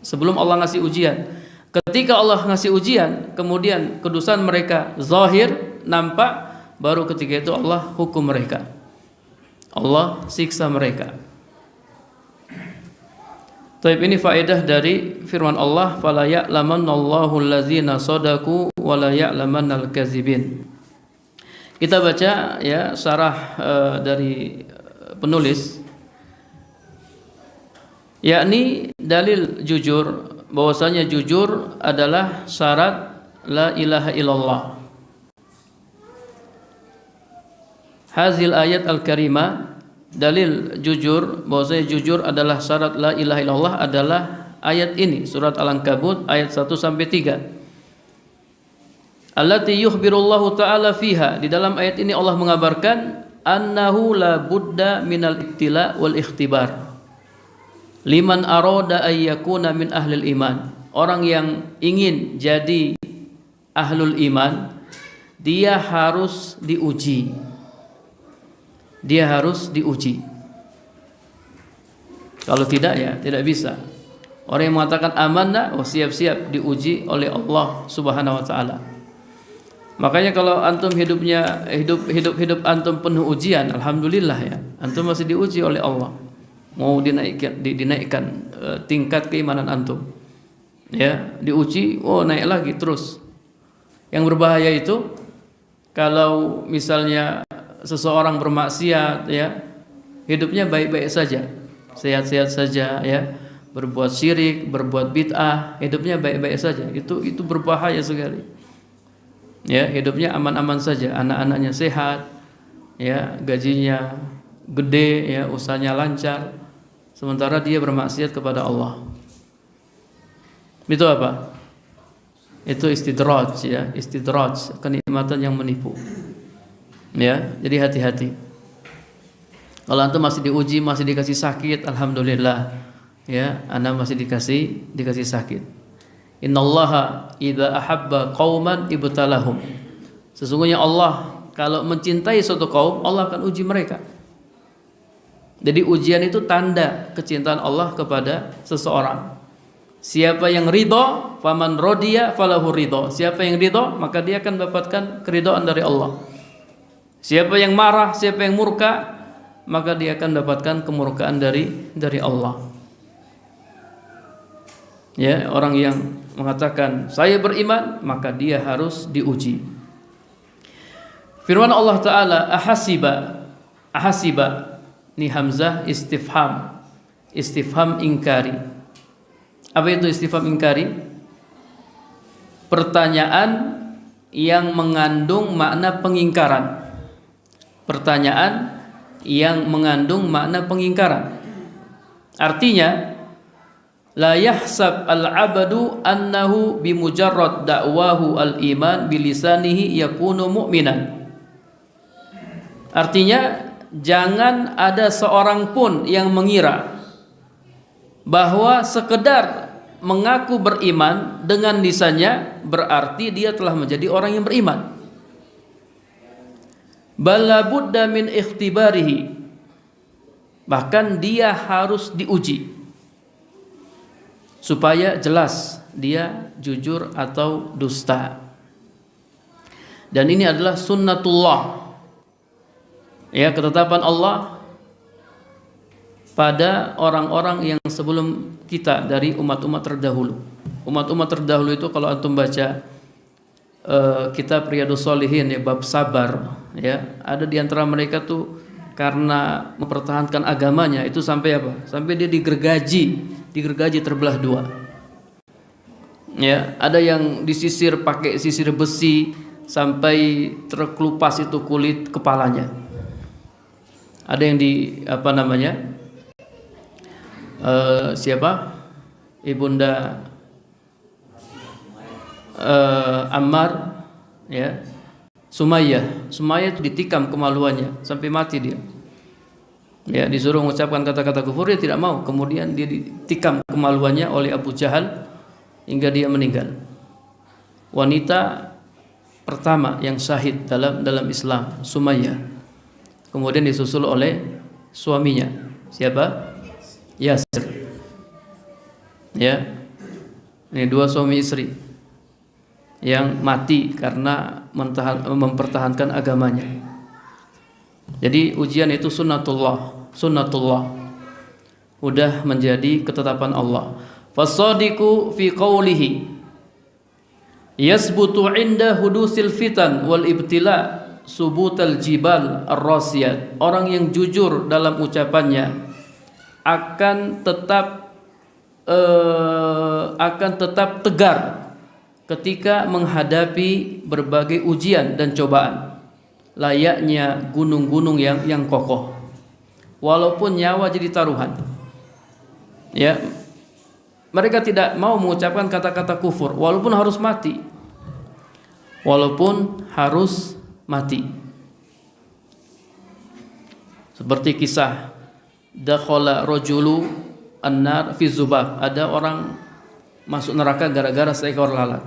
S1: Sebelum Allah ngasih ujian. Ketika Allah ngasih ujian, kemudian kedusan mereka zahir, nampak, baru ketika itu Allah hukum mereka. Allah siksa mereka. Taib, ini faedah dari firman Allah, fala ya'lamannallahu allazina shadaku wa la ya'lamannal kadzibin. Kita baca ya syarah dari penulis, yakni dalil jujur, bahwasanya jujur adalah syarat la ilaha illallah. Hazil ayat al-karimah, dalil jujur, bahwasanya jujur adalah syarat la ilaha illallah adalah ayat ini, surat Al-Ankabut ayat 1 sampai 3. Allati yukhbirullahu ta'ala fiha, di dalam ayat ini Allah mengabarkan annahu la budda minal ibtila wal ikhtibar liman arada ay yakuna min ahlil iman. Orang yang ingin jadi ahlul iman, dia harus diuji. Dia harus diuji. Kalau tidak ya tidak bisa. Orang yang mengatakan amanah, oh siap-siap diuji oleh Allah Subhanahu wa taala. Makanya kalau antum hidupnya hidup antum penuh ujian, alhamdulillah ya. Antum masih diuji oleh Allah. Mau dinaikkan tingkat keimanan antum. Ya, diuji, oh naik lagi terus. Yang berbahaya itu kalau misalnya seseorang bermaksiat ya, hidupnya baik-baik saja, sehat-sehat saja ya, berbuat syirik, berbuat bid'ah, hidupnya baik-baik saja. Itu berbahaya sekali. Ya, hidupnya aman-aman saja, anak-anaknya sehat, ya, gajinya gede, ya, usahanya lancar, sementara dia bermaksiat kepada Allah. Itu apa? Itu istidraj, ya, istidraj, kenikmatan yang menipu. Ya, jadi hati-hati. Kalau antum masih diuji, masih dikasih sakit, alhamdulillah, ya, anda masih dikasih sakit. Innallaha idza ahabba qauman ibtalahum. Sesungguhnya Allah kalau mencintai suatu kaum, Allah akan uji mereka. Jadi ujian itu tanda kecintaan Allah kepada seseorang. Siapa yang ridho, faman rodiya falahu ridho. Siapa yang ridho, maka dia akan mendapatkan keridhaan dari Allah. Siapa yang marah, siapa yang murka, maka dia akan mendapatkan kemurkaan dari Allah. Ya, orang yang mengatakan saya beriman, maka dia harus diuji. Firman Allah Ta'ala, ahasiba, ini hamzah istifham ingkari. Apa itu istifham ingkari? Pertanyaan yang mengandung makna pengingkaran. Pertanyaan yang mengandung makna pengingkaran. Artinya, la yahsab al-abadu annahu bimujarrad da'wahu al-iman bilisanihi yakunu mu'minan. Artinya, jangan ada seorang pun yang mengira bahwa sekedar mengaku beriman dengan lisannya berarti dia telah menjadi orang yang beriman. Bala budda min ikhtibarihi, bahkan dia harus diuji supaya jelas dia jujur atau dusta. Dan ini adalah sunnatullah, ya, ketetapan Allah pada orang-orang yang sebelum kita dari umat-umat terdahulu. Umat-umat terdahulu itu kalau antum baca kitab Riyadhus Shalihin, ya, bab sabar, ya, ada di antara mereka tuh karena mempertahankan agamanya itu sampai apa? Sampai dia digergaji terbelah dua. Ya, ada yang disisir pakai sisir besi sampai terkelupas itu kulit kepalanya. Ada yang siapa? Ibunda Ammar, ya, Sumayyah itu ditikam kemaluannya sampai mati dia. Ya, disuruh mengucapkan kata-kata kufur, dia tidak mau. Kemudian dia ditikam kemaluannya oleh Abu Jahal hingga dia meninggal. Wanita pertama yang syahid dalam Islam, Sumayyah. Kemudian disusul oleh suaminya. Siapa? Yasir. Ya. Ini dua suami istri yang mati karena mempertahankan agamanya. Jadi ujian itu sunnatullah, udah menjadi ketetapan Allah. Fasadiqu fi qawlihi yasbutu inda hudusil fitan wal ibtila subutal jibal ar-rasiyat. Orang yang jujur dalam ucapannya akan tetap tegar ketika menghadapi berbagai ujian dan cobaan, layaknya gunung-gunung yang kokoh walaupun nyawa jadi taruhan. Ya, mereka tidak mau mengucapkan kata-kata kufur walaupun harus mati. Seperti kisah dakhala rajulu an-nar fi zubab, ada orang masuk neraka gara-gara seekor lalat.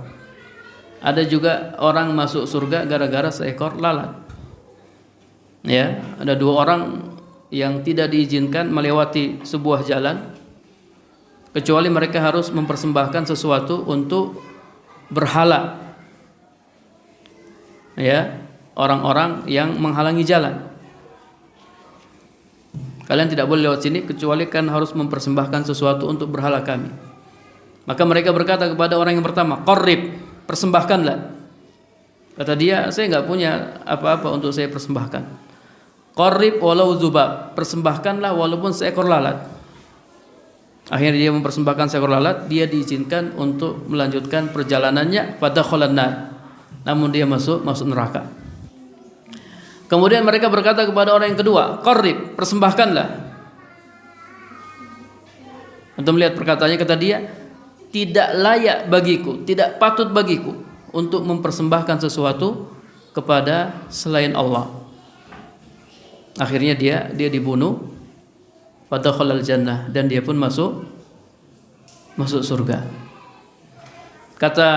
S1: Ada juga orang masuk surga gara-gara seekor lalat. Ya, ada dua orang yang tidak diizinkan melewati sebuah jalan kecuali mereka harus mempersembahkan sesuatu untuk berhala. Ya, orang-orang yang menghalangi jalan. Kalian tidak boleh lewat sini kecuali kan harus mempersembahkan sesuatu untuk berhala kami. Maka mereka berkata kepada orang yang pertama, "Qarrib, persembahkanlah." Kata dia, "Saya enggak punya apa-apa untuk saya persembahkan." "Qarrib walau zubab, persembahkanlah walaupun seekor lalat." Akhirnya dia mempersembahkan seekor lalat, dia diizinkan untuk melanjutkan perjalanannya pada kholannar. Namun dia masuk neraka. Kemudian mereka berkata kepada orang yang kedua, "Qarrib, persembahkanlah." Untuk melihat perkataannya, kata dia, "Tidak layak bagiku, tidak patut bagiku untuk mempersembahkan sesuatu kepada selain Allah." Akhirnya dia dibunuh, fadakhalal jannah, dan dia pun masuk surga. Kata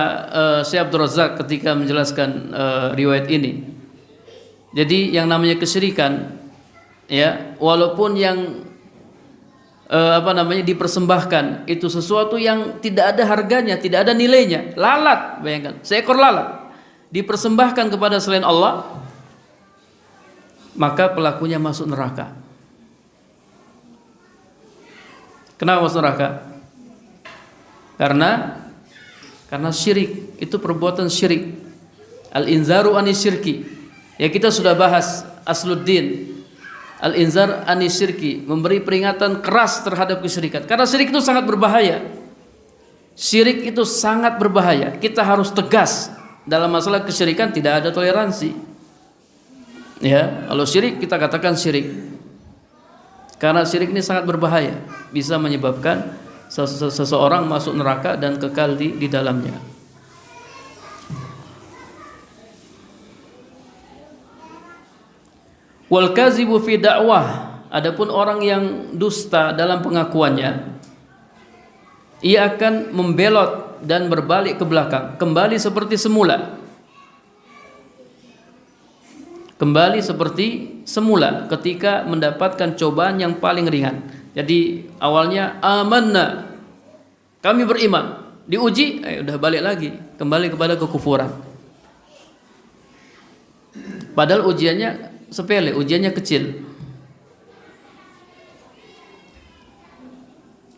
S1: Syekh Abdul Razak ketika menjelaskan riwayat ini, jadi yang namanya kesyirikan, ya, walaupun yang dipersembahkan itu sesuatu yang tidak ada harganya, tidak ada nilainya, lalat, bayangkan, seekor lalat dipersembahkan kepada selain Allah, maka pelakunya masuk neraka. Kenapa masuk neraka? Karena syirik, itu perbuatan syirik. Al-inzaru anis syirki. Ya, kita sudah bahas asluddin. Al-inzar anis syirki, memberi peringatan keras terhadap kesyirikan. Karena syirik itu sangat berbahaya. Syirik itu sangat berbahaya. Kita harus tegas dalam masalah kesyirikan, tidak ada toleransi. Ya, kalau syirik kita katakan syirik. Karena syirik ini sangat berbahaya, bisa menyebabkan seseorang masuk neraka dan kekal di dalamnya. Wal kazibu fi dakwah, adapun orang yang dusta dalam pengakuannya, ia akan membelot dan berbalik ke belakang, kembali seperti semula. Kembali seperti semula ketika mendapatkan cobaan yang paling ringan. Jadi awalnya amanna, kami beriman, diuji, udah balik lagi, kembali kepada kekufuran. Padahal ujiannya sepele, ujiannya kecil.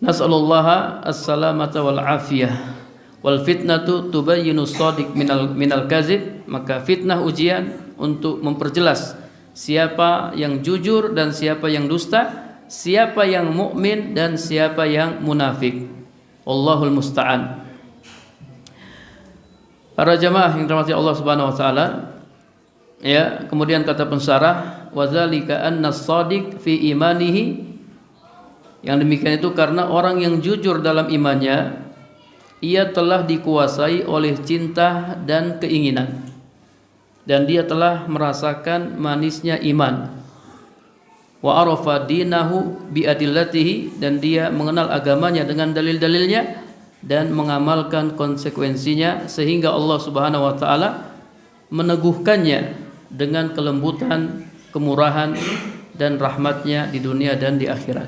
S1: Nas'alullaha as-salamata wal afiyah. Wal fitnatu tubayyinu shadiq minal kazib. Maka fitnah ujian untuk memperjelas siapa yang jujur dan siapa yang dusta, siapa yang mukmin dan siapa yang munafik. Allahul musta'an. Para jamaah yang dirahmati Allah Subhanahu wa taala, ya, kemudian kata pensyarah, wadzalika annas-shadiq fi imanihi, yang demikian itu karena orang yang jujur dalam imannya, ia telah dikuasai oleh cinta dan keinginan, dan dia telah merasakan manisnya iman. wa arafa dinahu bi adillatihi, dan dia mengenal agamanya dengan dalil-dalilnya dan mengamalkan konsekuensinya, sehingga Allah Subhanahu wa taala meneguhkannya dengan kelembutan, kemurahan dan rahmatnya di dunia dan di akhirat.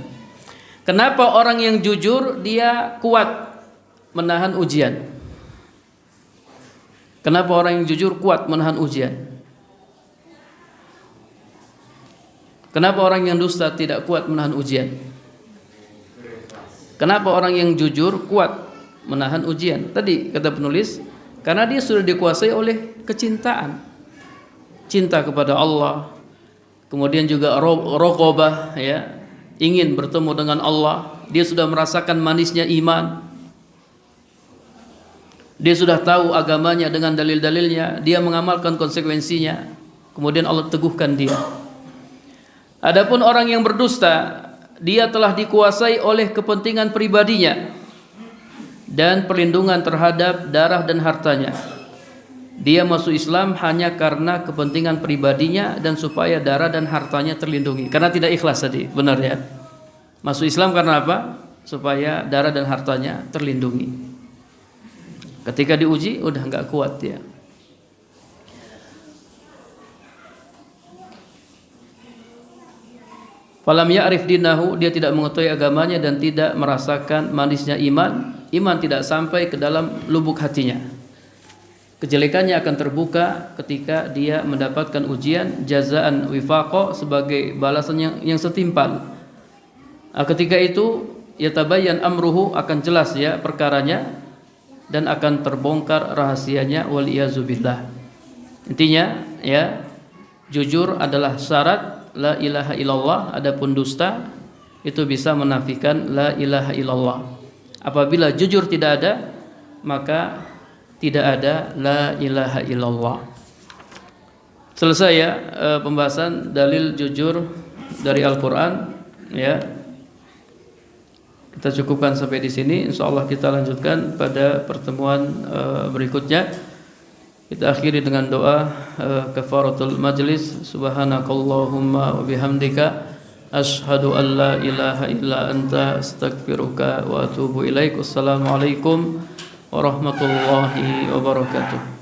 S1: Kenapa orang yang jujur dia kuat menahan ujian? Kenapa orang yang jujur kuat menahan ujian? Kenapa orang yang dusta tidak kuat menahan ujian? Kenapa orang yang jujur kuat menahan ujian? Tadi kata penulis, karena dia sudah dikuasai oleh kecintaan, cinta kepada Allah, kemudian juga raqabah, ya, ingin bertemu dengan Allah. Dia sudah merasakan manisnya iman. Dia sudah tahu agamanya dengan dalil-dalilnya, dia mengamalkan konsekuensinya, kemudian Allah teguhkan dia. Adapun orang yang berdusta, dia telah dikuasai oleh kepentingan pribadinya dan perlindungan terhadap darah dan hartanya. Dia masuk Islam hanya karena kepentingan pribadinya dan supaya darah dan hartanya terlindungi. Karena tidak ikhlas tadi, benar ya? Masuk Islam karena apa? Supaya darah dan hartanya terlindungi. Ketika diuji udah nggak kuat dia. Falam ya'rif dinahu, dia tidak mengetahui agamanya dan tidak merasakan manisnya iman. Iman tidak sampai ke dalam lubuk hatinya. Kejelekannya akan terbuka ketika dia mendapatkan ujian jazaan wifaqo, sebagai balasan yang setimpal. Ketika itu yatabayyan amruhu, akan jelas ya perkaranya dan akan terbongkar rahasianya, wal iyazubillah. Intinya ya, jujur adalah syarat la ilaha illallah. Adapun dusta itu bisa menafikan la ilaha illallah. Apabila jujur tidak ada, maka tidak ada la ilaha illallah. Selesai ya pembahasan dalil jujur dari Al-Qur'an ya. Kita cukupkan sampai di sini. Insyaallah kita lanjutkan pada pertemuan berikutnya. Kita akhiri dengan doa kafaratul majlis. Subhanakallahumma wa bihamdika asyhadu an la ilaha illa anta astaghfiruka wa atubu ilaik. Wassalamualaikum warahmatullahi wabarakatuh.